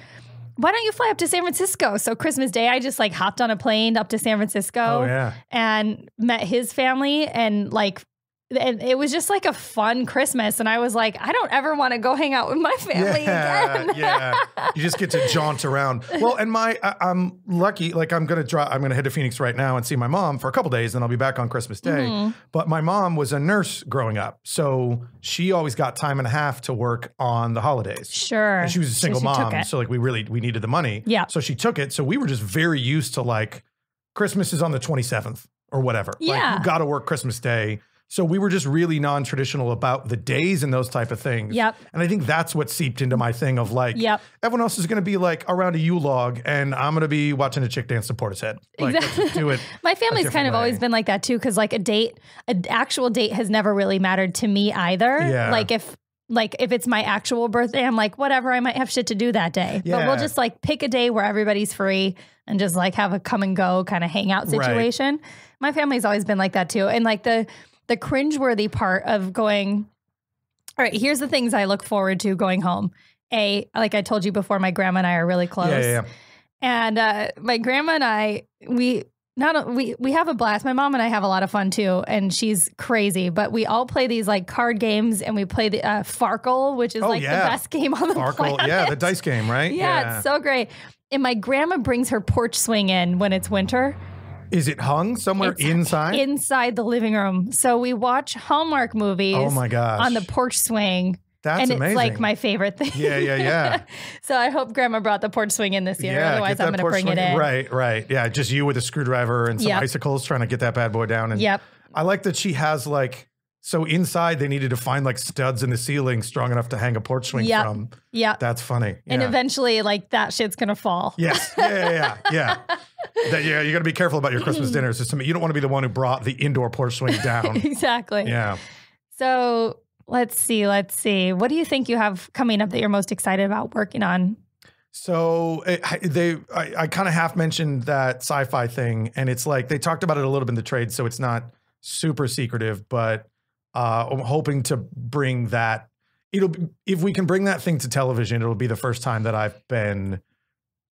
why don't you fly up to San Francisco? So Christmas Day, I just like hopped on a plane up to San Francisco and met his family and it was just like a fun Christmas. And I was like, I don't ever want to go hang out with my family again. You just get to jaunt around. Well, and I'm lucky, like I'm going to head to Phoenix right now and see my mom for a couple days and I'll be back on Christmas Day. But my mom was a nurse growing up. So she always got time and a half to work on the holidays. Sure. And she was a single mom. So like we needed the money. Yeah. So she took it. So we were just very used to like Christmas is on the 27th or whatever. Yeah. Like you got to work Christmas Day. So we were just really non-traditional about the days and those type of things. Yep. And I think that's what seeped into my thing of like, everyone else is going to be like around a U-log and I'm going to be watching a chick dance to Portishead. Like, exactly. Let's do it. My family's kind of always been like that too. Cause like an actual date has never really mattered to me either. Yeah. Like if it's my actual birthday, I'm like, whatever, I might have shit to do that day. Yeah. But we'll just like pick a day where everybody's free and just like have a come and go kind of hangout situation. Right. My family's always been like that too. And like the cringeworthy part of going, all right, here's the things I look forward to going home. Like I told you before, my grandma and I are really close. Yeah. And my grandma and I, we have a blast. My mom and I have a lot of fun too. And she's crazy, but we all play these like card games and we play the Farkle, which is the best game on the planet. Yeah, the dice game, right? Yeah, it's so great. And my grandma brings her porch swing in when it's winter. Is it hung somewhere inside? Inside the living room. So we watch Hallmark movies on the porch swing. That's amazing. And it's like my favorite thing. Yeah. So I hope Grandma brought the porch swing in this year. Otherwise, I'm going to bring it in. Right. Yeah, just you with a screwdriver and some icicles trying to get that bad boy down. And I like that she has like, so inside they needed to find like studs in the ceiling strong enough to hang a porch swing from. Yeah. That's funny. And eventually like that shit's going to fall. Yes. Yeah. You got to be careful about your Christmas dinners. You don't want to be the one who brought the indoor porch swing down. Exactly. Yeah. So let's see. What do you think you have coming up that you're most excited about working on? So I kind of half mentioned that sci-fi thing, and it's like they talked about it a little bit in the trade, so it's not super secretive, but I'm hoping to bring that if we can bring that thing to television, it'll be the first time that I've been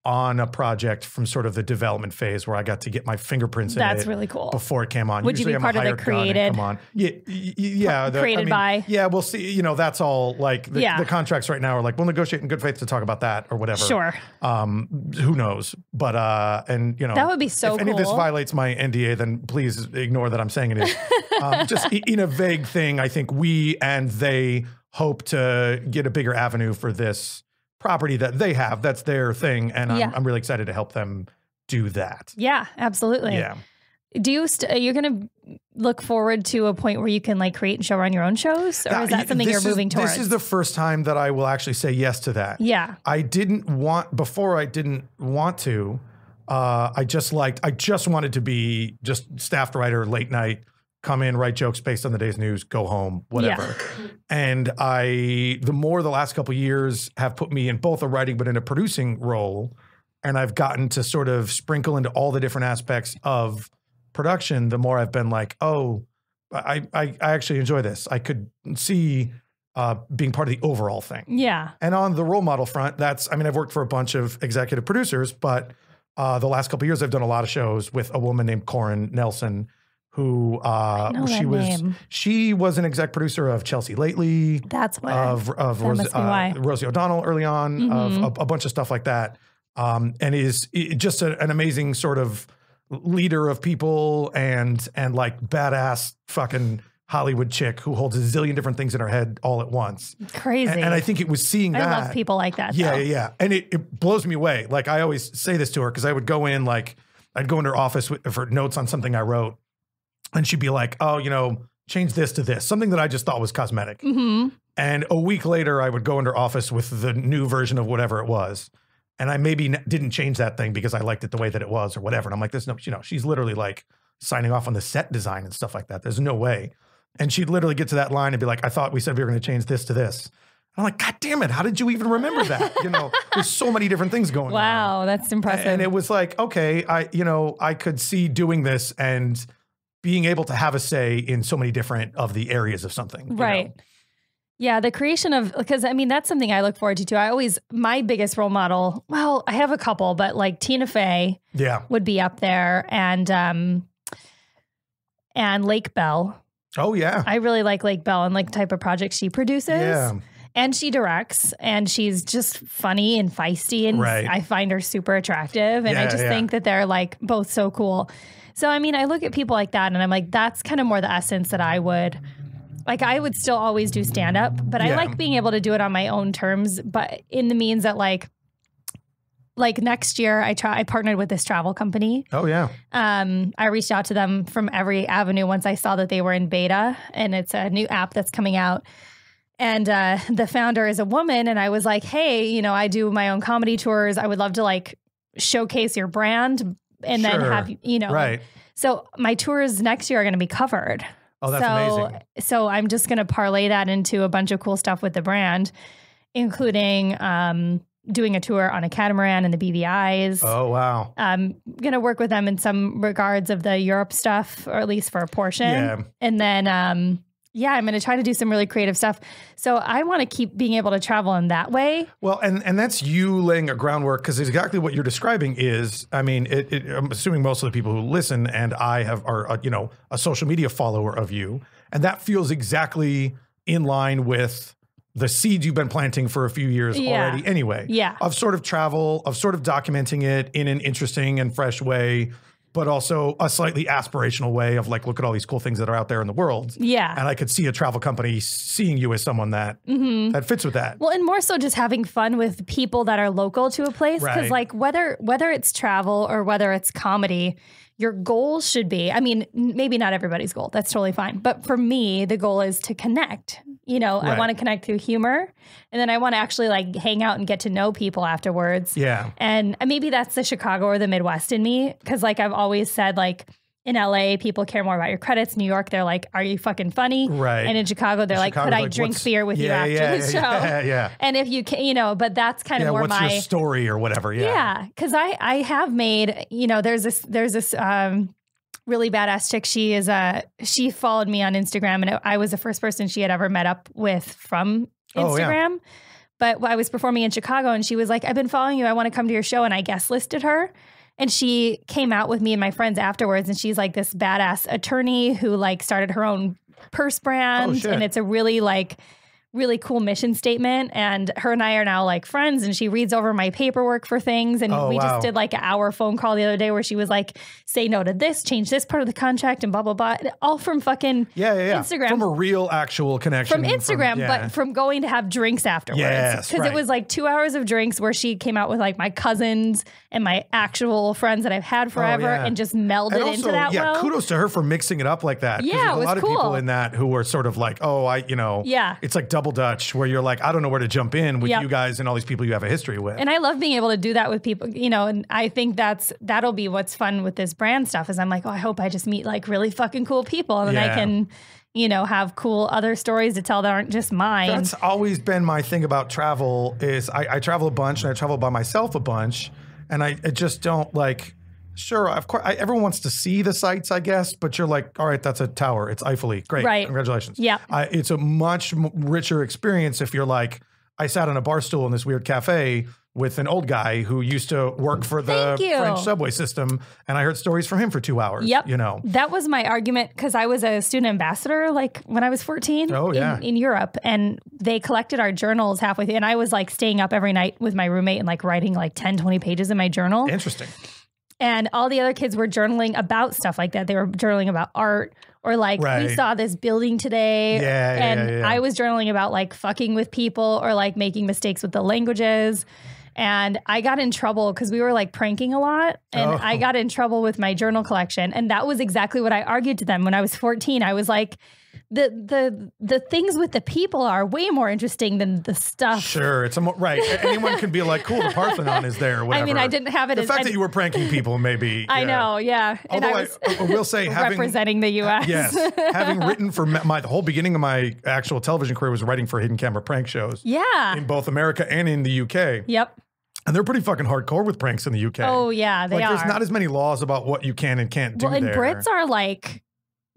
on a project from sort of the development phase where I got to get my fingerprints in it. That's really cool. Before it came on. Would you be part of the created? Come on. Yeah. Created by? Yeah, we'll see. You know, that's all like the contracts right now are like, we'll negotiate in good faith to talk about that or whatever. Sure. Who knows? But, and you know. That would be so cool. If any of this violates my NDA, then please ignore that I'm saying it is. Just in a vague thing, I think we and they hope to get a bigger avenue for this property that they have. That's their thing. And I'm really excited to help them do that. Yeah, absolutely. Yeah. Do you, are you going to look forward to a point where you can like create and show run your own shows? Or is that something you're moving towards? This is the first time that I will actually say yes to that. Yeah. Before I didn't want to, I just wanted to be just staff writer, late night, come in, write jokes based on the day's news, go home, whatever. Yeah. And the more the last couple of years have put me in both a writing but in a producing role, and I've gotten to sort of sprinkle into all the different aspects of production, the more I've been like, oh, I actually enjoy this. I could see being part of the overall thing. Yeah. And on the role model front, I've worked for a bunch of executive producers, but the last couple of years I've done a lot of shows with a woman named Corin Nelson, who she was an exec producer of Chelsea Lately. That's why. Of Rosie O'Donnell early on, of a bunch of stuff like that. And is just an amazing sort of leader of people and like badass fucking Hollywood chick who holds a zillion different things in her head all at once. Crazy. And I think it was seeing that. I love people like that. Yeah. And it blows me away. Like I always say this to her because I would go in I'd go into her office for notes on something I wrote. And she'd be like, oh, you know, change this to this. Something that I just thought was cosmetic. Mm-hmm. And a week later, I would go into her office with the new version of whatever it was. And I maybe didn't change that thing because I liked it the way that it was or whatever. And I'm like, she's literally like signing off on the set design and stuff like that. There's no way. And she'd literally get to that line and be like, I thought we said we were going to change this to this. And I'm like, God damn it. How did you even remember that? You know, there's so many different things going on. Wow, that's impressive. And it was like, okay, I could see doing this and being able to have a say in so many different of the areas of something. Right. Know? Yeah. The creation of, because I mean, that's something I look forward to too. My biggest role model, well, I have a couple, but like Tina Fey would be up there and Lake Bell. Oh yeah. I really like Lake Bell and like the type of projects she produces. Yeah. And she directs, and she's just funny and feisty, and I find her super attractive. And I just think that they're like both so cool. So, I mean, I look at people like that and I'm like, that's kind of more the essence that I would still always do stand up, but I like being able to do it on my own terms, but in the means that like next year I partnered with this travel company. Oh yeah. I reached out to them from every avenue once I saw that they were in beta, and it's a new app that's coming out. And the founder is a woman, and I was like, hey, you know, I do my own comedy tours. I would love to like showcase your brand and then have, you know. Right. So my tours next year are going to be covered. Oh, that's amazing. So I'm just going to parlay that into a bunch of cool stuff with the brand, including doing a tour on a catamaran in the BVIs. Oh, wow. I'm going to work with them in some regards of the Europe stuff, or at least for a portion. Yeah. And then, I'm going to try to do some really creative stuff. So I want to keep being able to travel in that way. Well, and that's you laying a groundwork, because exactly what you're describing is, I mean, I'm assuming most of the people who listen and I are a social media follower of you, and that feels exactly in line with the seeds you've been planting for a few years already anyway. Yeah. Of sort of travel, of sort of documenting it in an interesting and fresh way, but also a slightly aspirational way of like, look at all these cool things that are out there in the world. Yeah. And I could see a travel company seeing you as someone that that fits with that. Well, and more so just having fun with people that are local to a place. Because like whether it's travel or whether it's comedy, your goal should be, I mean, maybe not everybody's goal. That's totally fine. But for me, the goal is to connect. You know, I want to connect through humor, and then I want to actually like hang out and get to know people afterwards. Yeah. And maybe that's the Chicago or the Midwest in me. Cause like I've always said, like in LA, people care more about your credits. New York, they're like, are you fucking funny? Right. And in Chicago, they're like, could I drink beer with you after the show? Yeah. And if you can, you know, but that's kind of more what's your story or whatever. Yeah. Yeah. Cause I have made, you know, there's this really badass chick. She followed me on Instagram, and I was the first person she had ever met up with from Instagram. But I was performing in Chicago and she was like, I've been following you. I want to come to your show. And I guest listed her. And she came out with me and my friends afterwards. And she's like this badass attorney who like started her own purse brand. And it's a really cool mission statement. And her and I are now like friends, and she reads over my paperwork for things. And we just did like an hour phone call the other day where she was like, say no to this, change this part of the contract and blah, blah, blah. All from fucking Instagram. From a real actual connection. From Instagram, but from going to have drinks afterwards. Yes, because it was like 2 hours of drinks where she came out with like my cousins and my actual friends that I've had forever and just melded and also, into that kudos to her for mixing it up like that. Yeah, there's a lot of people in that who are sort of like, it's like double Dutch where you're like, I don't know where to jump in with you guys and all these people you have a history with. And I love being able to do that with people, and I think that'll be what's fun with this brand stuff is I'm like, oh, I hope I just meet like really fucking cool people and then I can, have cool other stories to tell that aren't just mine. That's always been my thing about travel is I travel a bunch and I travel by myself a bunch and I just don't like, sure, of course, everyone wants to see the sights, I guess, but you're like, all right, that's a tower. It's Eiffel-y. Great. Right. Congratulations. Yeah. It's a much richer experience if you're like, I sat on a bar stool in this weird cafe with an old guy who used to work for the French subway system, and I heard stories from him for 2 hours. Yep. That was my argument because I was a student ambassador like when I was 14 in Europe, and they collected our journals halfway through, and I was like staying up every night with my roommate and like writing like 10, 20 pages in my journal. Interesting. And all the other kids were journaling about stuff like that. They were journaling about art or like, we saw this building today. And I was journaling about like fucking with people or like making mistakes with the languages. And I got in trouble because we were like pranking a lot. And I got in trouble with my journal collection. And that was exactly what I argued to them when I was 14. I was like, the things with the people are way more interesting than the stuff. Sure, it's right. Anyone can be like, cool, the Parthenon is there. Whatever. I mean, I didn't have it. The fact that you were pranking people, maybe. I know, yeah. Although and I will say, representing the U.S. Yes, having written for the whole beginning of my actual television career was writing for hidden camera prank shows. Yeah, in both America and in the UK. Yep. And they're pretty fucking hardcore with pranks in the UK. Oh yeah, they are. There's not as many laws about what you can and can't do. Well, and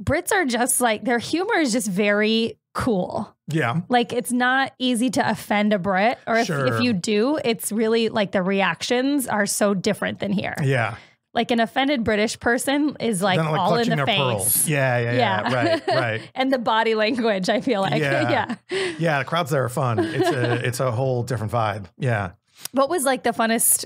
Brits are just like, their humor is just very cool. Yeah. Like, it's not easy to offend a Brit, or if you do, it's really like the reactions are so different than here. Yeah. Like an offended British person is like all in the face. Pearls. Yeah. Right. And the body language, I feel like. Yeah. The crowds there are fun. It's a whole different vibe. Yeah. What was like the funnest?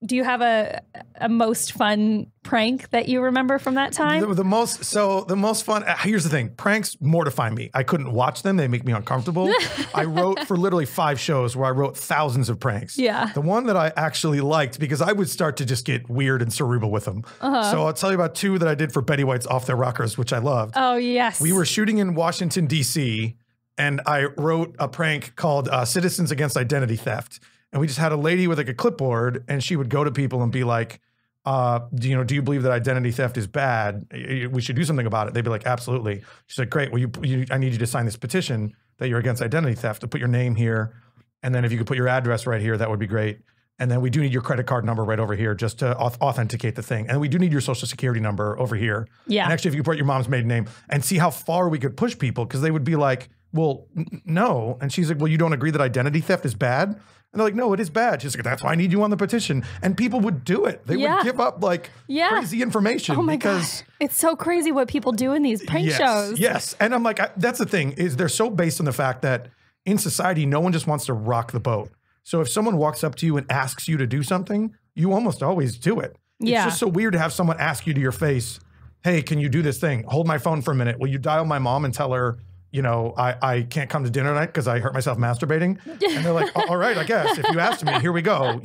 Do you have a most fun prank that you remember from that time? The most fun. Here's the thing: pranks mortify me. I couldn't watch them; they make me uncomfortable. I wrote for literally 5 shows where I wrote thousands of pranks. Yeah. The one that I actually liked because I would start to just get weird and cerebral with them. So I'll tell you about 2 that I did for Betty White's Off Their Rockers, which I loved. Oh yes. We were shooting in Washington D.C. and I wrote a prank called "Citizens Against Identity Theft." And we just had a lady with like a clipboard, and she would go to people and be like, do you believe that identity theft is bad? We should do something about it. They'd be like, absolutely. She's like, great. Well, I need you to sign this petition that you're against identity theft, to put your name here. And then if you could put your address right here, that would be great. And then we do need your credit card number right over here just to authenticate the thing. And we do need your social security number over here. Yeah. And actually, if you put your mom's maiden name, and see how far we could push people, because they would be like, well, no. And she's like, well, you don't agree that identity theft is bad? And they're like, no, it is bad. She's like, that's why I need you on the petition. And people would do it. They would give up like crazy information. Oh my God. It's so crazy what people do in these prank shows. Yes. And I'm like, that's the thing, is they're so based on the fact that in society, no one just wants to rock the boat. So if someone walks up to you and asks you to do something, you almost always do it. It's just so weird to have someone ask you to your face, hey, can you do this thing? Hold my phone for a minute. Will you dial my mom and tell her, I can't come to dinner tonight because I hurt myself masturbating? And they're like, all right, I guess. If you asked me, here we go,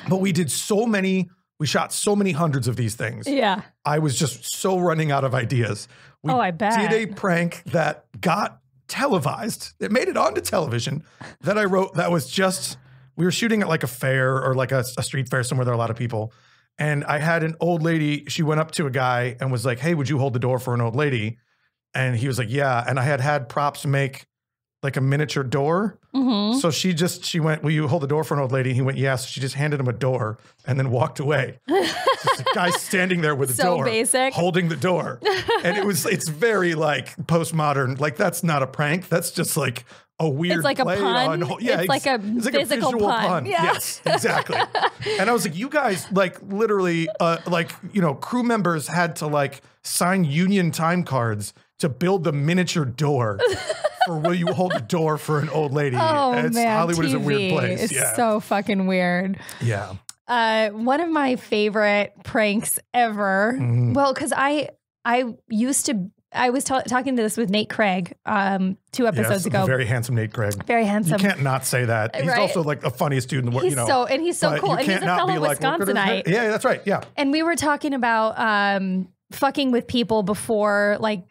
But we shot so many hundreds of these things. Yeah. I was just so running out of ideas. I bet. Did a prank that got televised. It made it onto television that I wrote that was just, we were shooting at like a fair or like a street fair somewhere there are a lot of people. And I had an old lady, she went up to a guy and was like, hey, would you hold the door for an old lady? And he was like, yeah. And I had props make like a miniature door. Mm-hmm. So she went, will you hold the door for an old lady? And he went, yes. She just handed him a door and then walked away. Just a guy standing there with a door. So basic. Holding the door. And it's very like postmodern. Like, that's not a prank. That's just like a weird it's like play a pun. on. Yeah, it's like a physical visual pun. Yeah. Yes, exactly. And I was like, you guys, like literally, like, you know, crew members had to like sign union time cards to build the miniature door. Or will you hold a door for an old lady? Oh, man, Hollywood TV is a weird place. It's so fucking weird. Yeah. One of my favorite pranks ever. Well, because I was talking to this with Nate Craig 2 episodes ago. Very handsome Nate Craig. Very handsome. You can't not say that. He's also like the funniest dude in the world. He's so cool. And he's a fellow Wisconsinite. Yeah, that's right. Yeah. And we were talking about fucking with people before like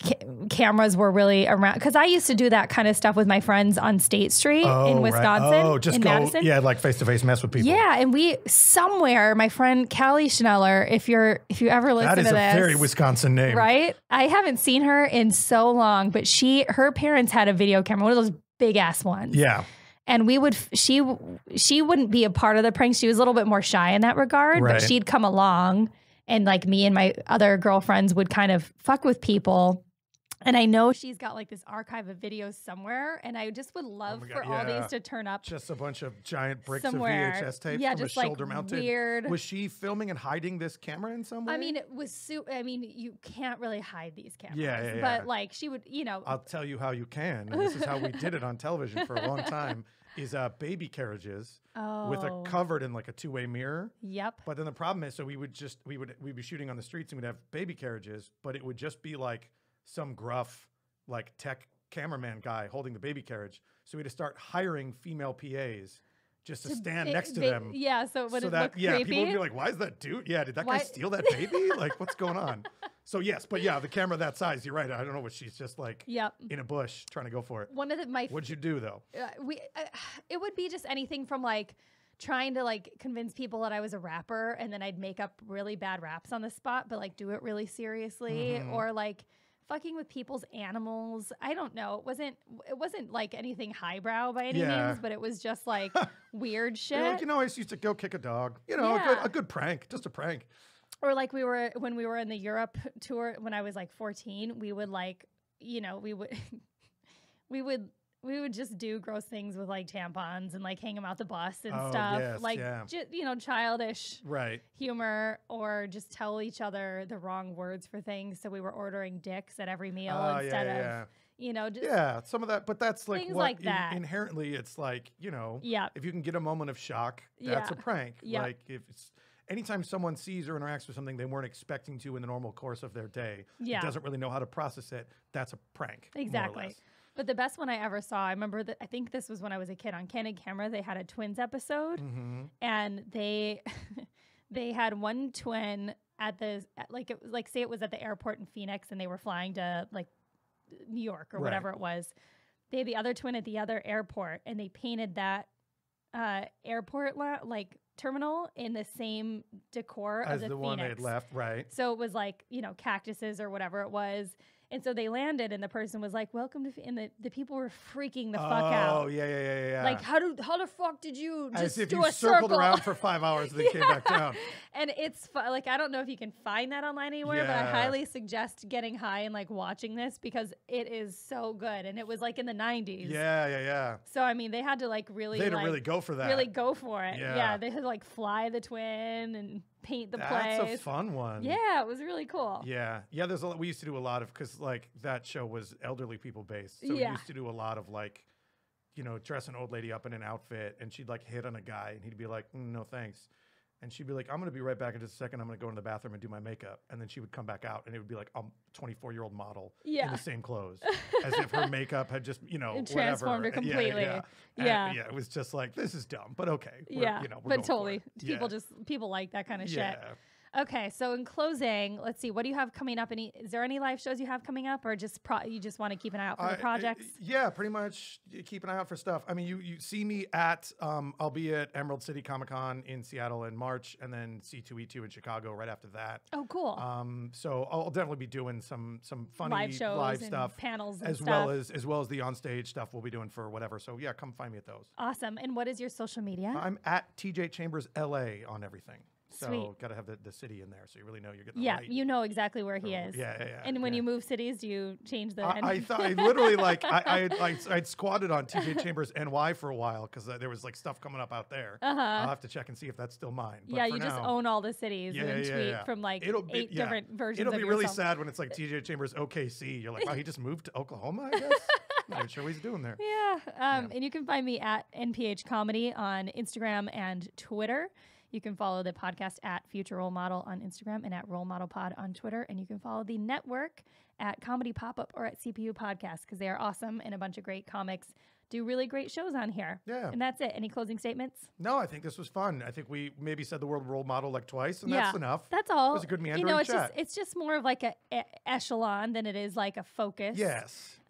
cameras were really around, because I used to do that kind of stuff with my friends on State Street in Wisconsin. Right. Oh, just in go, Madison. Yeah, like face-to-face mess with people. Yeah, and we somewhere, my friend Callie Schneller, if you ever listen to this, that is a very Wisconsin name, right? I haven't seen her in so long, but her parents had a video camera, one of those big ass ones. Yeah. And she wouldn't be a part of the prank. She was a little bit more shy in that regard, but she'd come along. And like me and my other girlfriends would kind of fuck with people. And I know she's got like this archive of videos somewhere. And I just would love for all these to turn up. Just a bunch of giant bricks somewhere. of VHS tapes from just a shoulder mounted. Weird. Was she filming and hiding this camera in some way? I mean, it was you can't really hide these cameras. Yeah. But like she would, I'll tell you how you can. And this is how we did it on television for a long time. Is baby carriages with a covered in like a 2-way mirror. Yep. But then the problem is, so we'd be shooting on the streets and we'd have baby carriages, but it would just be like some gruff like tech cameraman guy holding the baby carriage. So we had to start hiring female PAs just to stand next to them. Yeah. So would it look creepy? Yeah, people would be like, "Why is that dude? Yeah, did that guy steal that baby? Like, what's going on?" So yes, but yeah, the camera that size, you're right. I don't know what she's just like in a bush trying to go for it. What'd you do though? It would be just anything from like trying to like convince people that I was a rapper, and then I'd make up really bad raps on the spot, but like do it really seriously, or like fucking with people's animals. I don't know. It wasn't like anything highbrow by any means, but it was just like weird shit. Like, I used to go kick a dog. A good prank, just a prank. Or like when we were in the Europe tour when I was like 14, we would like, we would just do gross things with like tampons and like hang them out the bus and stuff. Yes, like, childish humor, or just tell each other the wrong words for things. So we were ordering dicks at every meal instead of, just some of that. But that's like things what like that. Inherently it's like, if you can get a moment of shock, that's a prank. Like if it's anytime someone sees or interacts with something they weren't expecting to in the normal course of their day, doesn't really know how to process it, that's a prank. Exactly. But the best one I ever saw, I remember that, I think this was when I was a kid, on Candid Camera, they had a twins episode, and they had one twin say it was at the airport in Phoenix, and they were flying to like New York or whatever it was. They had the other twin at the other airport, and they painted that airport terminal in the same decor as of the one they had left, right? So it was like, cactuses or whatever it was. And so they landed, and the person was like, "Welcome to," and the people were freaking the fuck out. Oh, yeah. Like, how the fuck did you just As if do you a circled circle around for 5 hours and then came back down. And it's like, I don't know if you can find that online anywhere, but I highly suggest getting high and like watching this, because it is so good. And it was like in the 90s. Yeah. So I mean, they had to like really, they had to really go for that. Really go for it. Yeah, they had to like fly the twin and paint the place. That's a fun one. Yeah, it was really cool. Yeah. There's we used to do a lot of, because like that show was elderly people based, so we used to do a lot of like, dress an old lady up in an outfit, and she'd like hit on a guy, and he'd be like, "No thanks," and she'd be like, "I'm gonna be right back in just a second. I'm gonna go into the bathroom and do my makeup," and then she would come back out, and it would be like a 24-year-old model in the same clothes, as if her makeup had just transformed her completely. Yeah. It was just like, this is dumb, but okay. We're but totally, people like that kind of shit. Okay, so in closing, let's see. What do you have coming up? Is there any live shows you have coming up, or just you just want to keep an eye out for the projects? Yeah, pretty much keep an eye out for stuff. I mean, you see me at I'll be at Emerald City Comic Con in Seattle in March, and then C2E2 in Chicago right after that. Oh, cool. So I'll definitely be doing some funny live shows, live stuff, panels, and as well as the onstage stuff we'll be doing for whatever. So yeah, come find me at those. Awesome. And what is your social media? I'm at TJ Chambers LA on everything. So got to have the city in there, so you really know you're getting yeah, right. you know exactly where he is. Yeah. And when you move cities, do you change the? I thought I literally I'd squatted on TJ Chambers NY for a while because there was like stuff coming up out there. I'll have to check and see if that's still mine. But yeah, you just own all the cities and then tweet from like eight different versions. It'll be of really yourself. sad when it's like TJ Chambers OKC. You're like, wow, he just moved to Oklahoma, I guess. Not even sure what he's doing there. Yeah. And you can find me at NPH Comedy on Instagram and Twitter. You can follow the podcast at Future Role Model on Instagram and at Role Model Pod on Twitter. And you can follow the network at Comedy Pop-Up or at CPU Podcast because they are awesome and a bunch of great comics do really great shows on here. Yeah. And that's it. Any closing statements? No, I think this was fun. I think we maybe said the word role model like twice, and that's enough. That's all. It was a good meandering chat. It's just more of like a echelon than it is like a focus. Yes.